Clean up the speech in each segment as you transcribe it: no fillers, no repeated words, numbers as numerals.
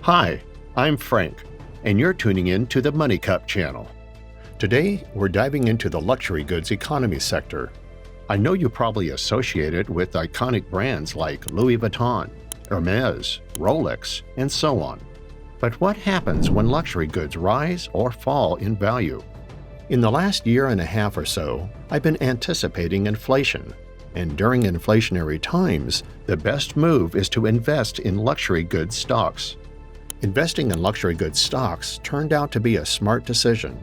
Hi, I'm Frank, and you're tuning in to the Money Cup channel. Today, we're diving into the luxury goods economy sector. I know you probably associate it with iconic brands like Louis Vuitton, Hermès, Rolex, and so on. But what happens when luxury goods rise or fall in value? In the last year and a half or so, I've been anticipating inflation. And during inflationary times, the best move is to invest in luxury goods stocks. Investing in luxury goods stocks turned out to be a smart decision.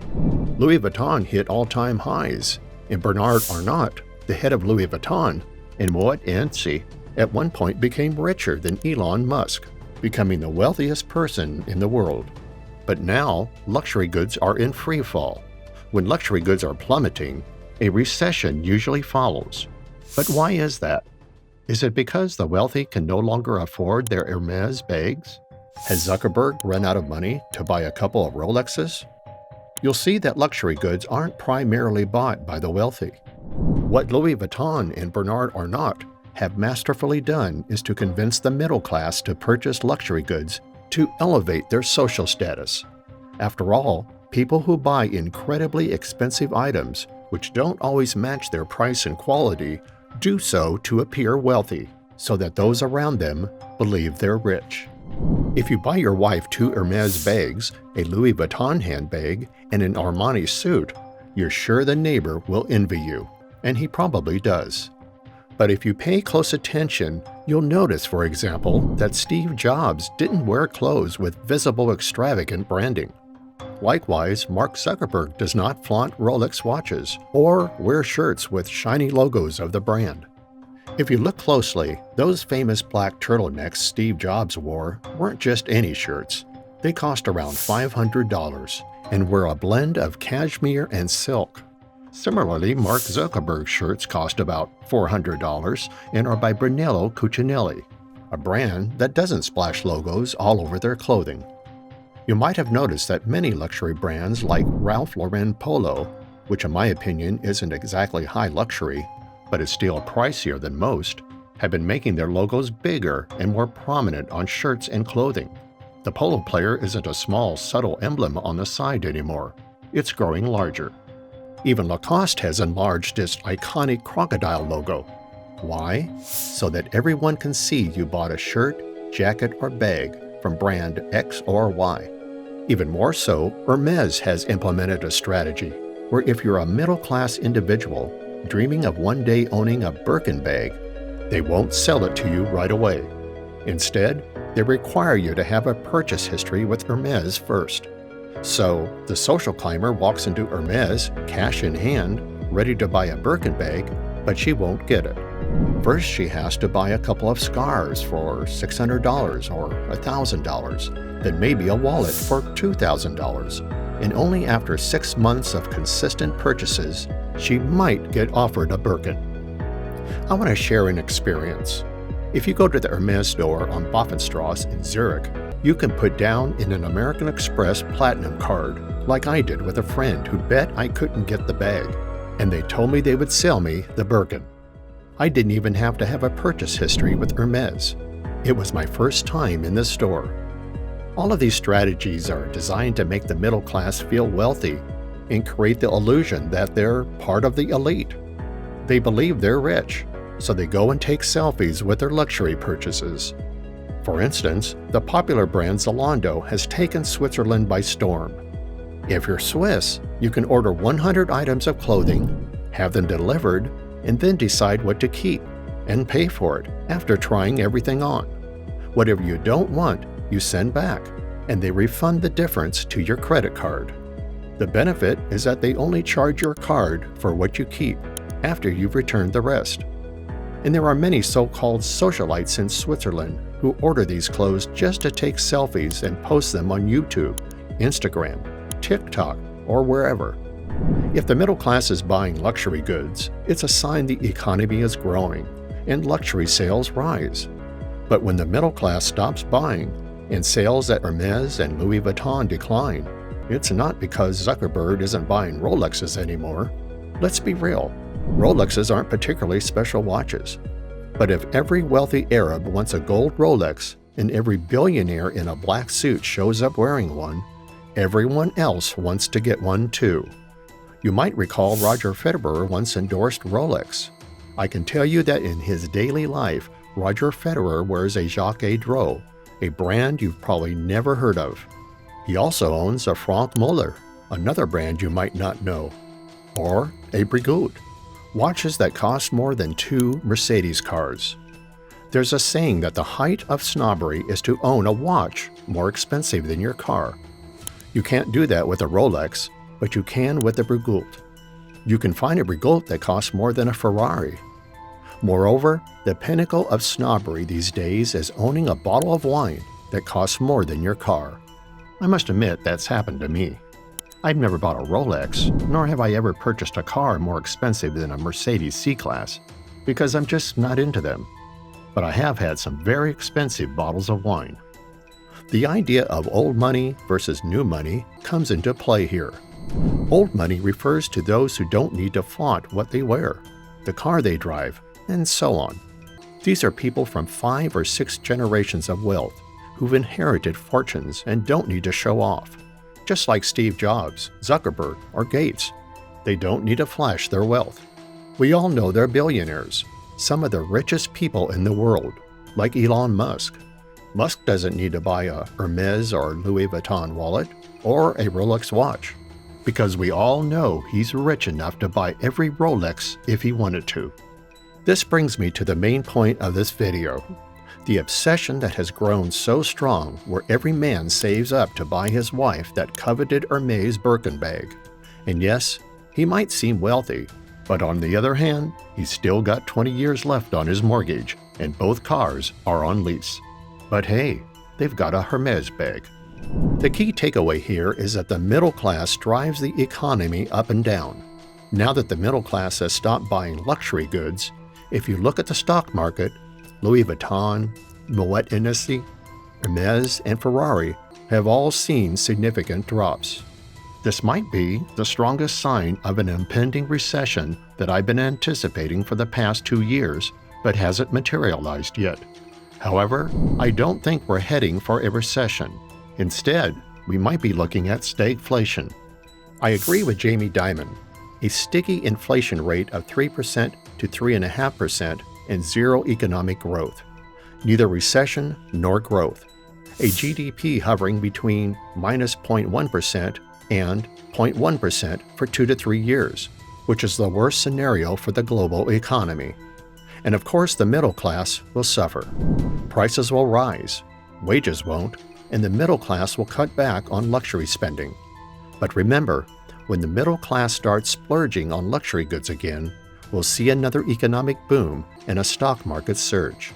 Louis Vuitton hit all-time highs, and Bernard Arnault, the head of Louis Vuitton, and Moët Hennessy at one point became richer than Elon Musk, becoming the wealthiest person in the world. But now, luxury goods are in free fall. When luxury goods are plummeting, a recession usually follows. But why is that? Is it because the wealthy can no longer afford their Hermès bags? Has Zuckerberg run out of money to buy a couple of Rolexes? You'll see that luxury goods aren't primarily bought by the wealthy. What Louis Vuitton and Bernard Arnault have masterfully done is to convince the middle class to purchase luxury goods to elevate their social status. After all, people who buy incredibly expensive items, which don't always match their price and quality, do so to appear wealthy, so that those around them believe they're rich. If you buy your wife 2 Hermès bags, a Louis Vuitton handbag, and an Armani suit, you're sure the neighbor will envy you, and he probably does. But if you pay close attention, you'll notice, for example, that Steve Jobs didn't wear clothes with visible extravagant branding. Likewise, Mark Zuckerberg does not flaunt Rolex watches or wear shirts with shiny logos of the brand. If you look closely, those famous black turtlenecks Steve Jobs wore weren't just any shirts. They cost around $500 and were a blend of cashmere and silk. Similarly, Mark Zuckerberg's shirts cost about $400 and are by Brunello Cucinelli, a brand that doesn't splash logos all over their clothing. You might have noticed that many luxury brands like Ralph Lauren Polo, which in my opinion isn't exactly high luxury, but is still pricier than most, have been making their logos bigger and more prominent on shirts and clothing. The polo player isn't a small, subtle emblem on the side anymore. It's growing larger. Even Lacoste has enlarged its iconic crocodile logo. Why? So that everyone can see you bought a shirt, jacket, or bag from brand X or Y. Even more so, Hermès has implemented a strategy where if you're a middle-class individual dreaming of one day owning a Birkin bag, they won't sell it to you right away. Instead, they require you to have a purchase history with Hermès first. So, the social climber walks into Hermès, cash in hand, ready to buy a Birkin bag, but she won't get it. First, she has to buy a couple of scarves for $600 or $1,000, then maybe a wallet for $2,000. And only after 6 months of consistent purchases, she might get offered a Birkin. I want to share an experience. If you go to the Hermès store on Bofenstrasse in Zurich, you can put down in an American Express Platinum card, like I did with a friend who bet I couldn't get the bag, and they told me they would sell me the Birkin. I didn't even have to have a purchase history with Hermès. It was my first time in the store. All of these strategies are designed to make the middle class feel wealthy and create the illusion that they're part of the elite. They believe they're rich, so they go and take selfies with their luxury purchases. For instance, the popular brand Zalando has taken Switzerland by storm. If you're Swiss, you can order 100 items of clothing, have them delivered, and then decide what to keep and pay for it after trying everything on. Whatever you don't want, you send back, and they refund the difference to your credit card. The benefit is that they only charge your card for what you keep after you've returned the rest. And there are many so-called socialites in Switzerland who order these clothes just to take selfies and post them on YouTube, Instagram, TikTok, or wherever. If the middle class is buying luxury goods, it's a sign the economy is growing and luxury sales rise. But when the middle class stops buying and sales at Hermès and Louis Vuitton decline, it's not because Zuckerberg isn't buying Rolexes anymore. Let's be real, Rolexes aren't particularly special watches. But if every wealthy Arab wants a gold Rolex, and every billionaire in a black suit shows up wearing one, everyone else wants to get one too. You might recall Roger Federer once endorsed Rolex. I can tell you that in his daily life, Roger Federer wears a Jacques Drouot, a brand you've probably never heard of. He also owns a Franck Muller, another brand you might not know, or a Breguet, watches that cost more than 2 Mercedes cars. There's a saying that the height of snobbery is to own a watch more expensive than your car. You can't do that with a Rolex, but you can with a Breguet. You can find a Breguet that costs more than a Ferrari. Moreover, the pinnacle of snobbery these days is owning a bottle of wine that costs more than your car. I must admit that's happened to me. I've never bought a Rolex, nor have I ever purchased a car more expensive than a Mercedes C-Class, because I'm just not into them. But I have had some very expensive bottles of wine. The idea of old money versus new money comes into play here. Old money refers to those who don't need to flaunt what they wear, the car they drive, and so on. These are people from 5 or 6 generations of wealth who've inherited fortunes and don't need to show off. Just like Steve Jobs, Zuckerberg, or Gates. They don't need to flash their wealth. We all know they're billionaires, some of the richest people in the world, like Elon Musk. Musk doesn't need to buy a Hermès or Louis Vuitton wallet or a Rolex watch, because we all know he's rich enough to buy every Rolex if he wanted to. This brings me to the main point of this video, the obsession that has grown so strong where every man saves up to buy his wife that coveted Hermès Birkin bag. And yes, he might seem wealthy, but on the other hand, he's still got 20 years left on his mortgage and both cars are on lease. But hey, they've got a Hermès bag. The key takeaway here is that the middle class drives the economy up and down. Now that the middle class has stopped buying luxury goods, if you look at the stock market, Louis Vuitton, Moët Hennessy, Hermès, and Ferrari have all seen significant drops. This might be the strongest sign of an impending recession that I've been anticipating for the past 2 years, but hasn't materialized yet. However, I don't think we're heading for a recession. Instead, we might be looking at stagflation. I agree with Jamie Dimon. A sticky inflation rate of 3% to 3.5% and zero economic growth. Neither recession nor growth. A GDP hovering between minus 0.1% and 0.1% for 2 to 3 years, which is the worst scenario for the global economy. And of course, the middle class will suffer. Prices will rise, wages won't, and the middle class will cut back on luxury spending. But remember, when the middle class starts splurging on luxury goods again, we'll see another economic boom and a stock market surge.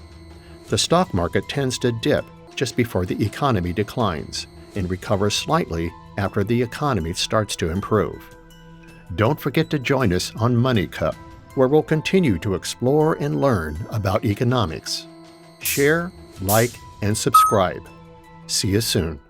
The stock market tends to dip just before the economy declines and recovers slightly after the economy starts to improve. Don't forget to join us on Money Cup, where we'll continue to explore and learn about economics. Share, like, and subscribe. See you soon.